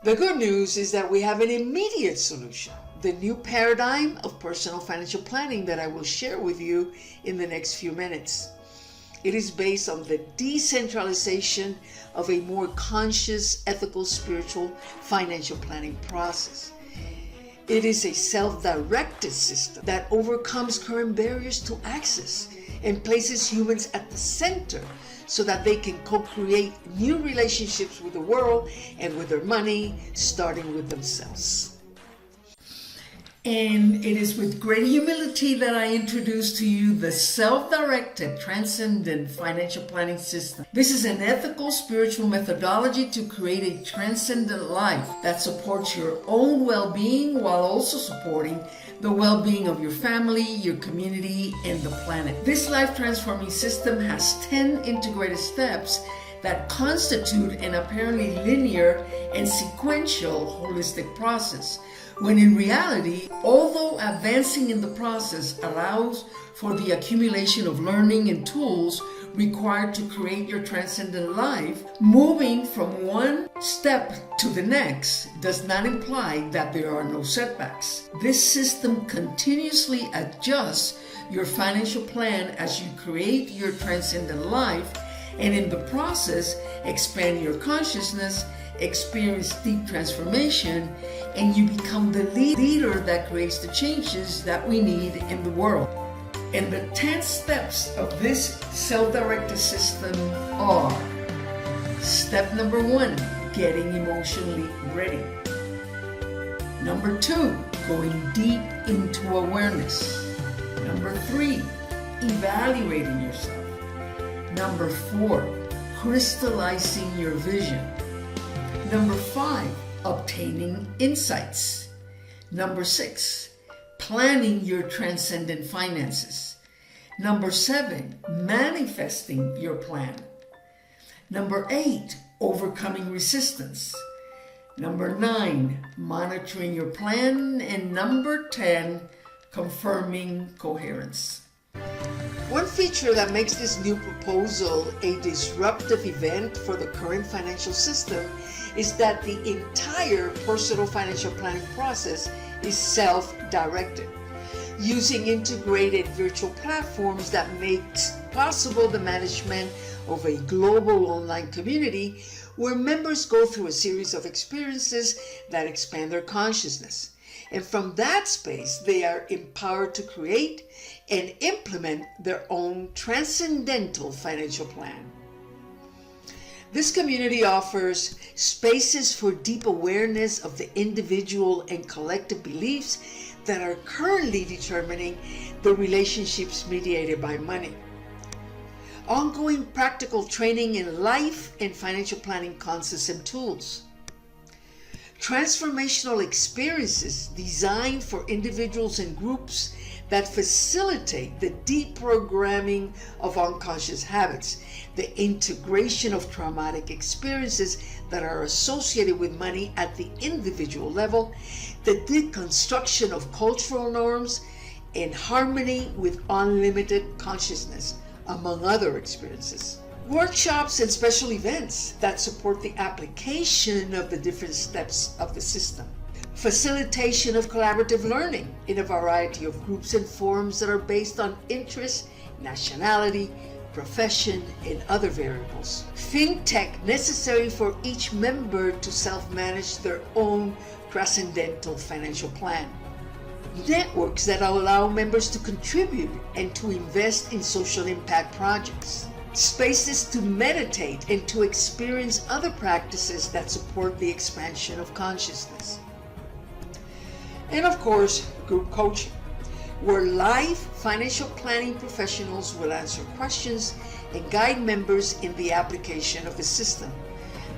The good news is that we have an immediate solution, the new paradigm of personal financial planning that I will share with you in the next few minutes. It is based on the decentralization of a more conscious, ethical, spiritual financial planning process. It is a self-directed system that overcomes current barriers to access and places humans at the center so that they can co-create new relationships with the world and with their money, starting with themselves. And it is with great humility that I introduce to you the self-directed, transcendent financial planning system. This is an ethical, spiritual methodology to create a transcendent life that supports your own well-being while also supporting the well-being of your family, your community, and the planet. This life-transforming system has 10 integrated steps that constitute an apparently linear and sequential holistic process, when in reality, although advancing in the process allows for the accumulation of learning and tools required to create your transcendent life, moving from one step to the next does not imply that there are no setbacks. This system continuously adjusts your financial plan as you create your transcendent life, and in the process, expand your consciousness, experience deep transformation, and you become the leader that creates the changes that we need in the world. And the 10 steps of this self-directed system are: step number 1, getting emotionally ready. Number 2, going deep into awareness. Number 3, evaluating yourself. Number 4, crystallizing your vision. Number 5, obtaining insights. Number 6, planning your transcendent finances. Number 7, manifesting your plan. Number 8, overcoming resistance. Number 9, monitoring your plan. And number 10, confirming coherence. One feature that makes this new proposal a disruptive event for the current financial system is that the entire personal financial planning process is self-directed, using integrated virtual platforms that makes possible the management of a global online community where members go through a series of experiences that expand their consciousness. And from that space, they are empowered to create and implement their own transcendental financial plan. This community offers spaces for deep awareness of the individual and collective beliefs that are currently determining the relationships mediated by money. Ongoing practical training in life and financial planning concepts and tools. Transformational experiences designed for individuals and groups that facilitate the deprogramming of unconscious habits, the integration of traumatic experiences that are associated with money at the individual level, the deconstruction of cultural norms, and harmony with unlimited consciousness, among other experiences. Workshops and special events that support the application of the different steps of the system. Facilitation of collaborative learning in a variety of groups and forums that are based on interest, nationality, profession, and other variables. FinTech necessary for each member to self-manage their own transcendental financial plan. Networks that allow members to contribute and to invest in social impact projects. Spaces to meditate and to experience other practices that support the expansion of consciousness. And of course, group coaching, where live financial planning professionals will answer questions and guide members in the application of the system.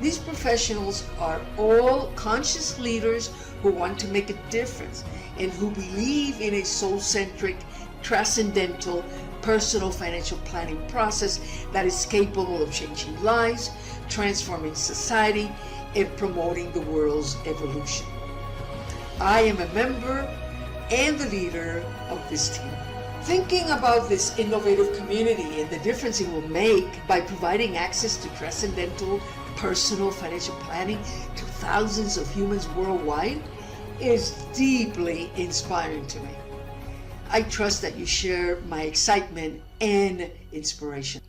These professionals are all conscious leaders who want to make a difference and who believe in a soul-centric, transcendental, personal financial planning process that is capable of changing lives, transforming society, and promoting the world's evolution. I am a member and the leader of this team. Thinking about this innovative community and the difference it will make by providing access to transcendental personal financial planning to thousands of humans worldwide is deeply inspiring to me. I trust that you share my excitement and inspiration.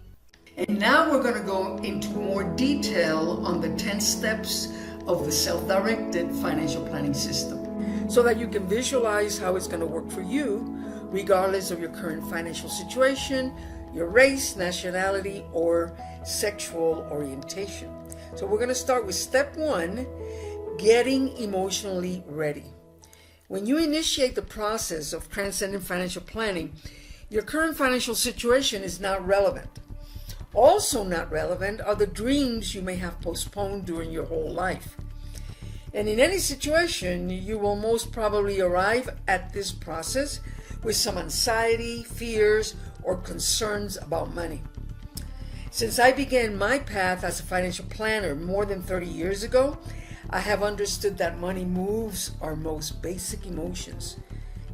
And now we're going to go into more detail on the 10 steps of the self-directed financial planning system, so that you can visualize how it's going to work for you, regardless of your current financial situation, your race, nationality, or sexual orientation. So we're going to start with step 1, getting emotionally ready. When you initiate the process of transcendent financial planning, your current financial situation is not relevant. Also not relevant are the dreams you may have postponed during your whole life. And in any situation, you will most probably arrive at this process with some anxiety, fears, or concerns about money. Since I began my path as a financial planner more than 30 years ago, I have understood that money moves our most basic emotions.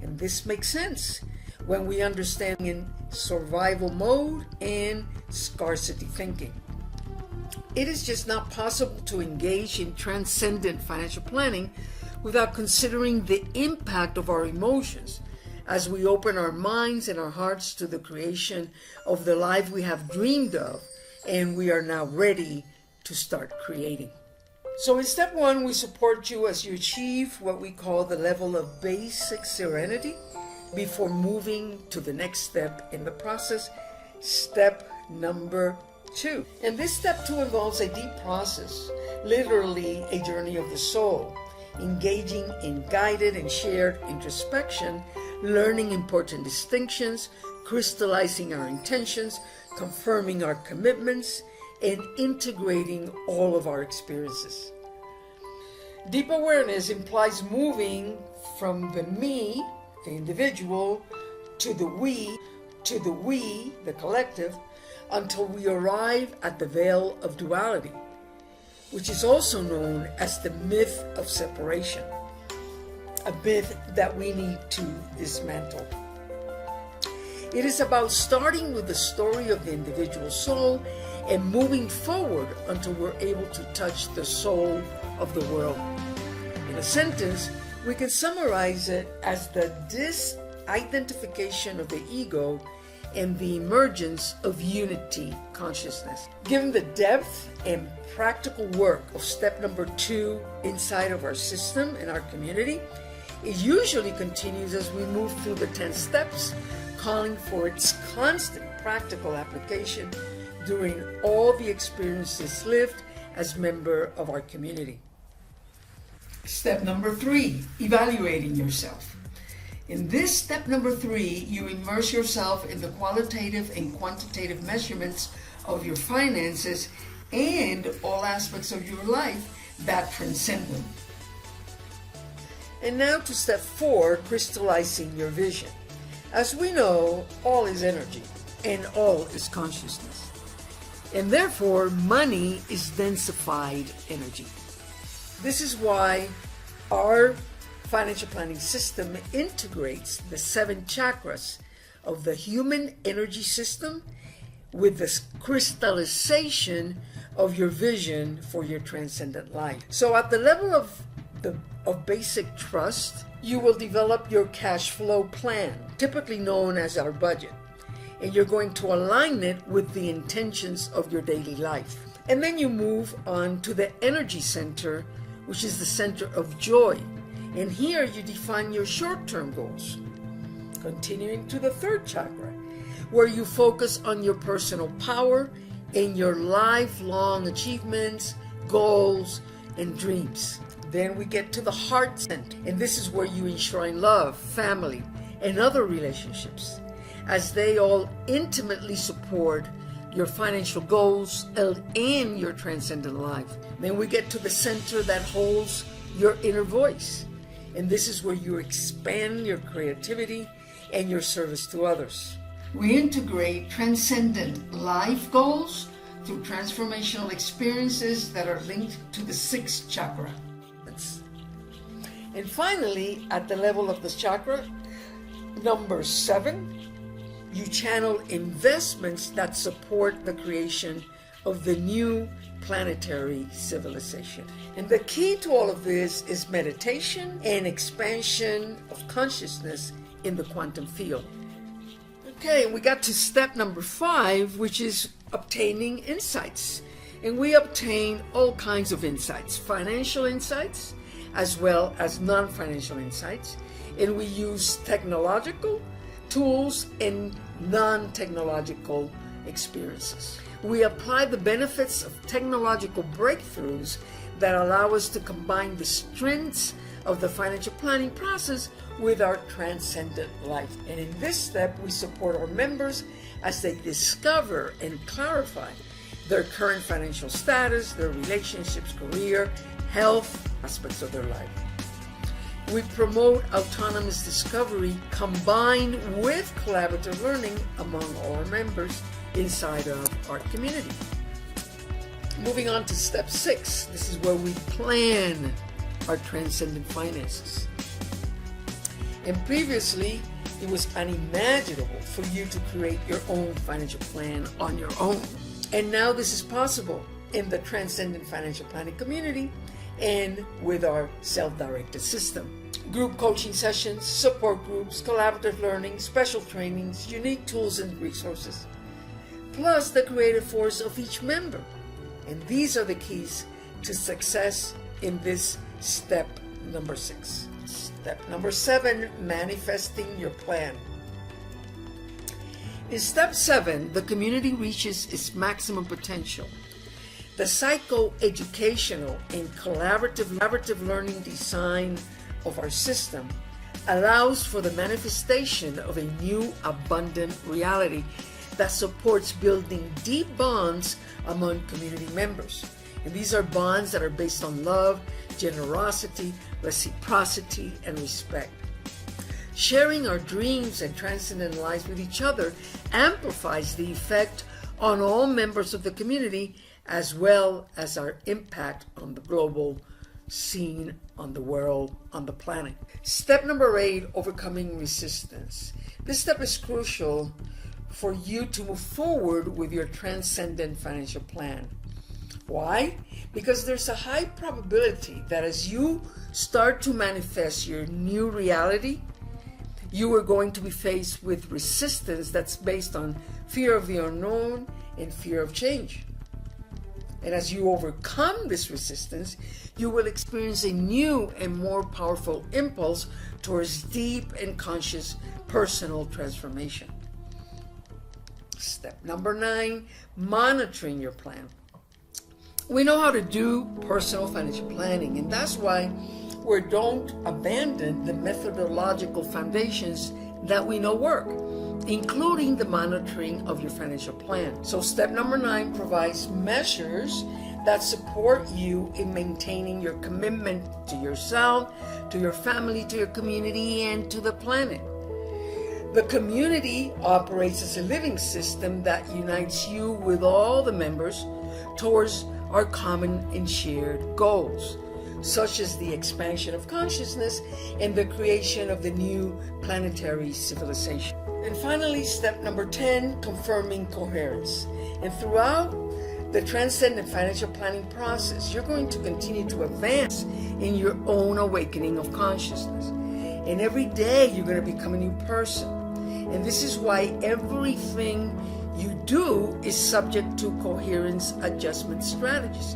And this makes sense when we understand in survival mode and scarcity thinking. It is just not possible to engage in transcendent financial planning without considering the impact of our emotions as we open our minds and our hearts to the creation of the life we have dreamed of and we are now ready to start creating. So in step 1, we support you as you achieve what we call the level of basic serenity before moving to the next step in the process, step number 2. And this step 2 involves a deep process, literally a journey of the soul, engaging in guided and shared introspection, learning important distinctions, crystallizing our intentions, confirming our commitments, and integrating all of our experiences. Deep awareness implies moving from the me, the individual, to the we, the collective, until we arrive at the veil of duality, which is also known as the myth of separation, a myth that we need to dismantle. It is about starting with the story of the individual soul and moving forward until we're able to touch the soul of the world. In a sentence, we can summarize it as the disidentification of the ego and the emergence of unity consciousness. Given the depth and practical work of step number 2 inside of our system and our community, it usually continues as we move through the 10 steps, calling for its constant practical application during all the experiences lived as member of our community. Step number 3, evaluating yourself. In this step number 3, you immerse yourself in the qualitative and quantitative measurements of your finances and all aspects of your life that transcend them. And now to step 4, crystallizing your vision. As we know, all is energy and all is consciousness. And therefore, money is densified energy. This is why our financial planning system integrates the 7 chakras of the human energy system with the crystallization of your vision for your transcendent life. So at the level of basic trust, you will develop your cash flow plan, typically known as our budget, and you're going to align it with the intentions of your daily life. And then you move on to the energy center, which is the center of joy. And here you define your short-term goals. Continuing to the 3rd chakra, where you focus on your personal power and your lifelong achievements, goals, and dreams. Then we get to the heart center, and this is where you enshrine love, family, and other relationships, as they all intimately support your financial goals and your transcendent life. Then we get to the center that holds your inner voice, and this is where you expand your creativity and your service to others. We integrate transcendent life goals through transformational experiences that are linked to the 6th chakra. And finally, at the level of the chakra, number 7, you channel investments that support the creation of the new planetary civilization. And the key to all of this is meditation and expansion of consciousness in the quantum field. Okay, we got to step number 5, which is obtaining insights. And we obtain all kinds of insights, financial insights, as well as non-financial insights. And we use technological tools and non-technological experiences. We apply the benefits of technological breakthroughs that allow us to combine the strengths of the financial planning process with our transcendent life. And in this step, we support our members as they discover and clarify their current financial status, their relationships, career, health, aspects of their life. We promote autonomous discovery combined with collaborative learning among all our members inside of our community. Moving on to step 6, this is where we plan our transcendent finances. And previously, it was unimaginable for you to create your own financial plan on your own. And now this is possible in the Transcendent Financial Planning community and with our self-directed system. Group coaching sessions, support groups, collaborative learning, special trainings, unique tools and resources, plus the creative force of each member. And these are the keys to success in this step number 6. Step number 7, manifesting your plan. In step 7, the community reaches its maximum potential. The psychoeducational and collaborative learning design of our system allows for the manifestation of a new abundant reality that supports building deep bonds among community members. And these are bonds that are based on love, generosity, reciprocity, and respect. Sharing our dreams and transcendent lives with each other amplifies the effect on all members of the community, as well as our impact on the global scene, on the world, on the planet. Step number 8, overcoming resistance. This step is crucial for you to move forward with your transcendent financial plan. Why? Because there's a high probability that as you start to manifest your new reality, you are going to be faced with resistance that's based on fear of the unknown and fear of change. And as you overcome this resistance, you will experience a new and more powerful impulse towards deep and conscious personal transformation. Step number 9, monitoring your plan. We know how to do personal financial planning, and that's why we don't abandon the methodological foundations that we know work, including the monitoring of your financial plan. So step number 9 provides measures that support you in maintaining your commitment to yourself, to your family, to your community, and to the planet. The community operates as a living system that unites you with all the members towards our common and shared goals, such as the expansion of consciousness and the creation of the new planetary civilization. And finally, step number 10, confirming coherence. And throughout the transcendent financial planning process, you're going to continue to advance in your own awakening of consciousness. And every day you're going to become a new person. And this is why everything you do is subject to coherence adjustment strategies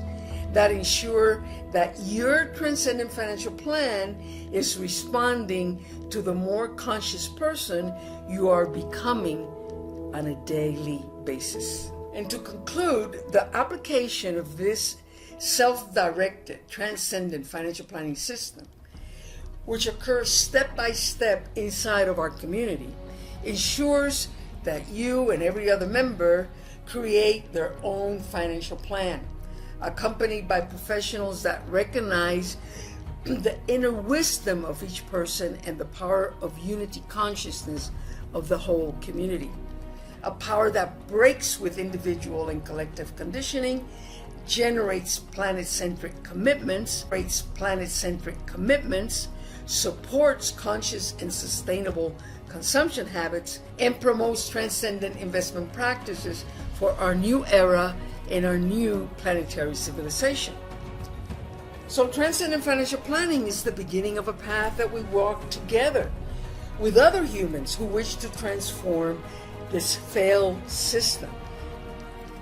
that ensure that your transcendent financial plan is responding to the more conscious person you are becoming on a daily basis. And to conclude, the application of this self-directed transcendent financial planning system, which occurs step by step inside of our community, ensures that you and every other member create their own financial plan, accompanied by professionals that recognize the inner wisdom of each person and the power of unity consciousness of the whole community. A power that breaks with individual and collective conditioning, generates planet-centric commitments, supports conscious and sustainable consumption habits, and promotes transcendent investment practices for our new era in our new planetary civilization. So transcendent financial planning is the beginning of a path that we walk together with other humans who wish to transform this failed system,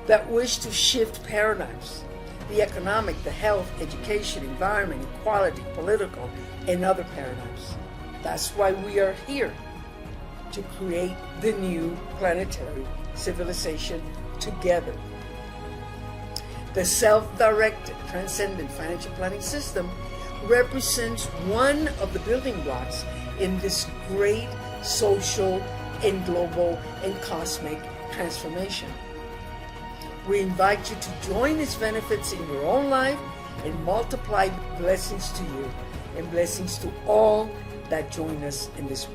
that wish to shift paradigms, the economic, the health, education, environment, equality, political, and other paradigms. That's why we are here, to create the new planetary civilization together. The self-directed transcendent financial planning system represents one of the building blocks in this great social and global and cosmic transformation. We invite you to join its benefits in your own life and multiply blessings to you and blessings to all that join us in this